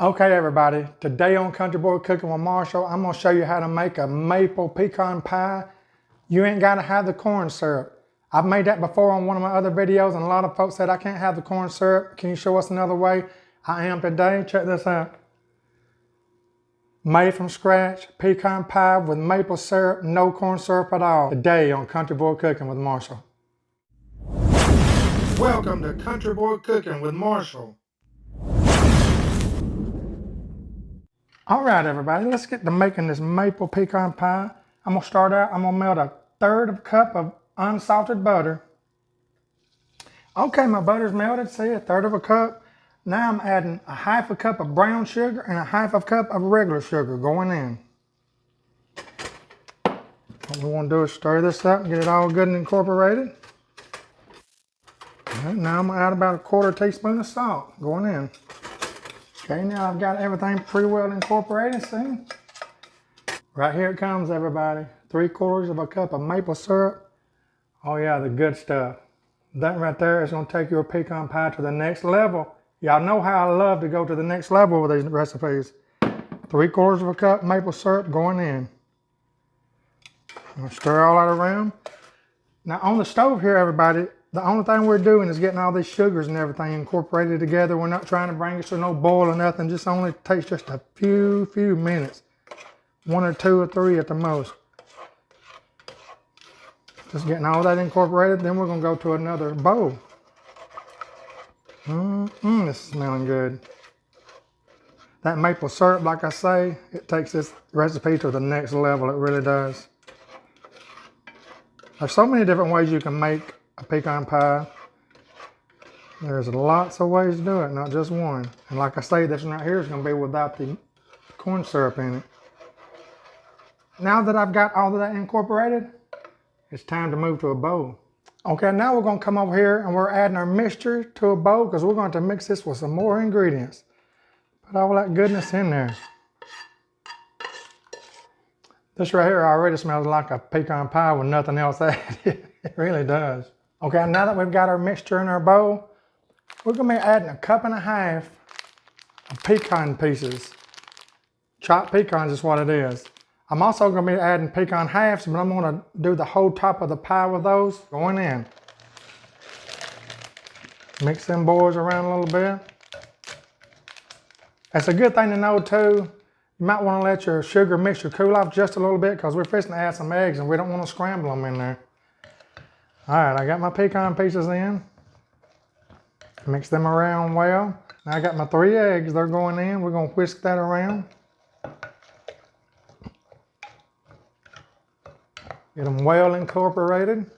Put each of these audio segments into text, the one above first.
Okay everybody, today on Country Boy Cooking with Marshall, I'm going to show you how to make a maple pecan pie. You ain't got to have the corn syrup. I've made that before on one of my other videos and a lot of folks said I can't have the corn syrup. Can you show us another way? I am today. Check this out. Made from scratch, pecan pie with maple syrup, no corn syrup at all. Today on Country Boy Cooking with Marshall. Welcome to Country Boy Cooking with Marshall. All right, everybody, let's get to making this maple pecan pie. I'm gonna start out, I'm gonna melt a third of a cup of unsalted butter. Okay, my butter's melted, see, a third of a cup. Now I'm adding a half a cup of brown sugar and a half a cup of regular sugar going in. What we wanna do is stir this up and get it all good and incorporated. All right, now I'm gonna add about a quarter teaspoon of salt going in. Okay, now I've got everything pretty well incorporated, see? Right here it comes, everybody. 3/4 of a cup of maple syrup. Oh yeah, the good stuff. That right there is gonna take your pecan pie to the next level. Y'all know how I love to go to the next level with these recipes. 3/4 of a cup maple syrup going in. I'm gonna stir all that around. Now on the stove here, everybody, the only thing we're doing is getting all these sugars and everything incorporated together. We're not trying to bring it to no boil or nothing. Just only takes just a few minutes. 1 or 2 or 3 at the most. Just getting all that incorporated. Then we're gonna go to another bowl. This is smelling good. That maple syrup, like I say, it takes this recipe to the next level. It really does. There's so many different ways you can make a pecan pie. There's lots of ways to do it, not just one. And like I say, this one right here is going to be without the corn syrup in it. Now that I've got all of that incorporated, it's time to move to a bowl. Okay, now we're going to come over here and we're adding our mixture to a bowl because we're going to mix this with some more ingredients. Put all that goodness in there. This right here already smells like a pecan pie with nothing else added. It really does. Okay, now that we've got our mixture in our bowl, we're gonna be adding 1.5 cups of pecan pieces. Chopped pecans is what it is. I'm also gonna be adding pecan halves, but I'm gonna do the whole top of the pie with those going in. Mix them boys around a little bit. It's a good thing to know too. You might want to let your sugar mixture cool off just a little bit because we're fixing to add some eggs and we don't want to scramble them in there. All right, I got my pecan pieces in. Mix them around well. Now I got my 3 eggs, they're going in. We're going to whisk that around. Get them well incorporated.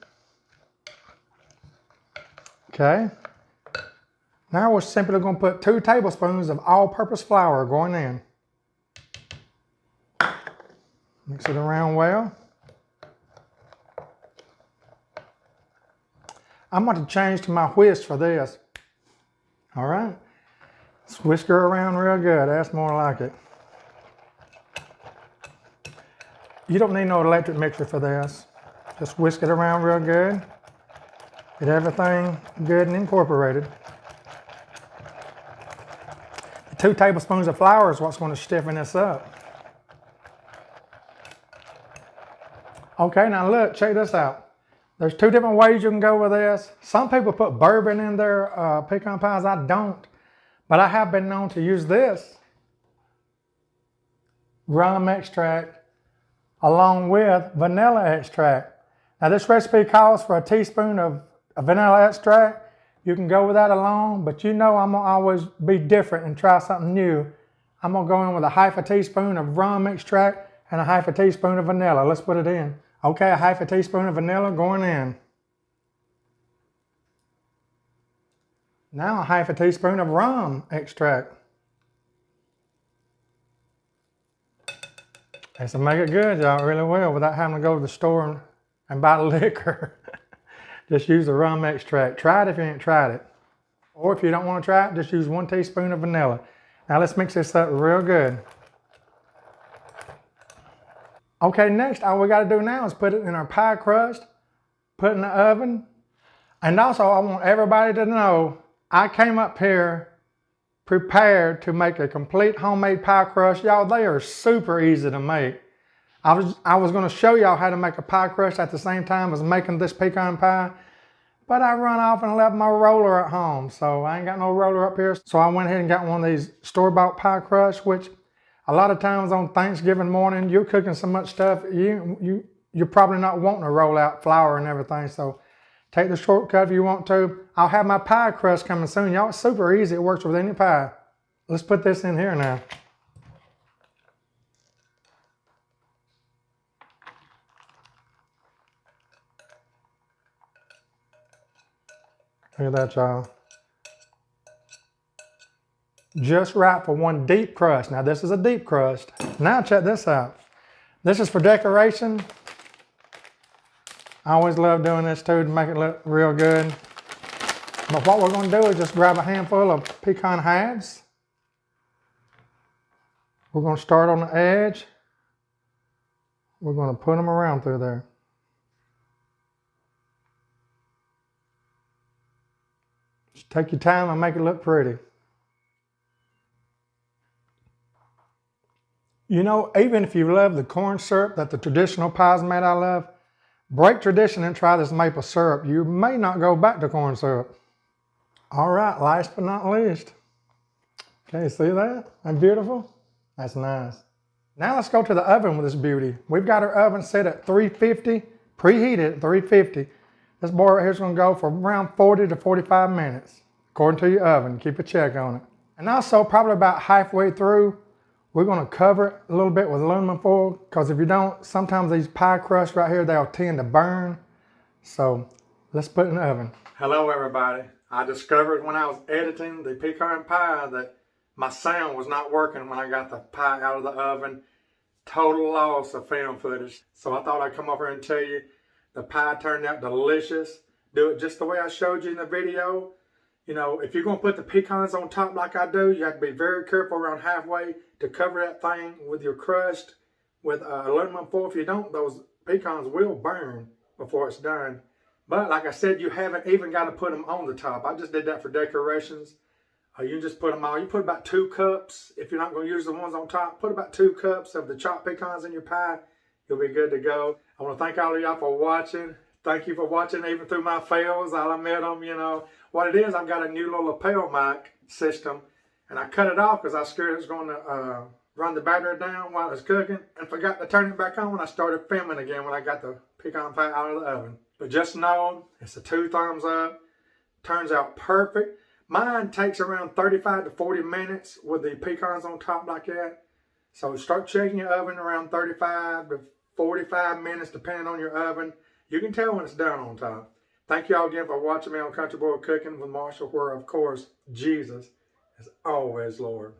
Okay. Now we're simply going to put 2 tablespoons of all-purpose flour going in. Mix it around well. I'm going to change to my whisk for this. All right. Let's whisk her around real good. That's more like it. You don't need no electric mixer for this. Just whisk it around real good. Get everything good and incorporated. The 2 tablespoons of flour is what's going to stiffen this up. Okay, now look, check this out. There's 2 different ways you can go with this. Some people put bourbon in their pecan pies. I don't, but I have been known to use this rum extract along with vanilla extract. Now this recipe calls for a teaspoon of vanilla extract. You can go with that alone, but you know I'm gonna always be different and try something new. I'm gonna go in with a half a teaspoon of rum extract and a half a teaspoon of vanilla. Let's put it in. Okay, a half a teaspoon of vanilla going in. Now a half a teaspoon of rum extract. This will make it good, y'all, really well without having to go to the store and buy the liquor. Just use the rum extract. Try it if you ain't tried it. Or if you don't want to try it, just use 1 teaspoon of vanilla. Now let's mix this up real good. Okay, next, all we got to do now is put it in our pie crust, put it in the oven. And also, I want everybody to know, I came up here prepared to make a complete homemade pie crust. Y'all, they are super easy to make. I was going to show y'all how to make a pie crust at the same time as making this pecan pie, but I run off and left my roller at home, so I ain't got no roller up here. So I went ahead and got one of these store-bought pie crusts, which a lot of times on Thanksgiving morning, you're cooking so much stuff, you're probably not wanting to roll out flour and everything, so take the shortcut if you want to. I'll have my pie crust coming soon. Y'all, it's super easy. It works with any pie. Let's put this in here now. Look at that, y'all. Just right for one deep crust. Now this is a deep crust. Now check this out. This is for decoration. I always love doing this too to make it look real good. But what we're going to do is just grab a handful of pecan halves. We're going to start on the edge. We're going to put them around through there. Just take your time and make it look pretty. You know, even if you love the corn syrup that the traditional pies made out of, break tradition and try this maple syrup. You may not go back to corn syrup. All right, last but not least. Okay, see that? That's beautiful? That's nice. Now let's go to the oven with this beauty. We've got our oven set at 350, preheated at 350. This boy right here is going to go for around 40 to 45 minutes, according to your oven. Keep a check on it. And also, probably about halfway through, we're going to cover it a little bit with aluminum foil, because if you don't, sometimes these pie crusts right here, they'll tend to burn. So let's put it in the oven. Hello everybody. I discovered when I was editing the pecan pie that my sound was not working when I got the pie out of the oven. Total loss of film footage. So I thought I'd come over and tell you the pie turned out delicious. Do it just the way I showed you in the video. You know, if you're going to put the pecans on top like I do, you have to be very careful around halfway to cover that thing with your crust with aluminum foil. If you don't, those pecans will burn before it's done. But like I said, you haven't even got to put them on the top. I just did that for decorations. You can just put them all. You put about 2 cups. If you're not going to use the ones on top, put about 2 cups of the chopped pecans in your pie. You'll be good to go. I want to thank all of y'all for watching. Thank you for watching even through my fails. I'll admit them, you know. What it is, I've got a new little lapel mic system, and I cut it off because I was scared it was going to run the battery down while it was cooking, and forgot to turn it back on when I started filming again when I got the pecan pie out of the oven. But just know, it's a 2 thumbs up. Turns out perfect. Mine takes around 35 to 40 minutes with the pecans on top like that. So start checking your oven around 35 to 45 minutes depending on your oven. You can tell when it's done on top. Thank you all again for watching me on Country Boy Cooking with Marshall, where of course Jesus is always Lord.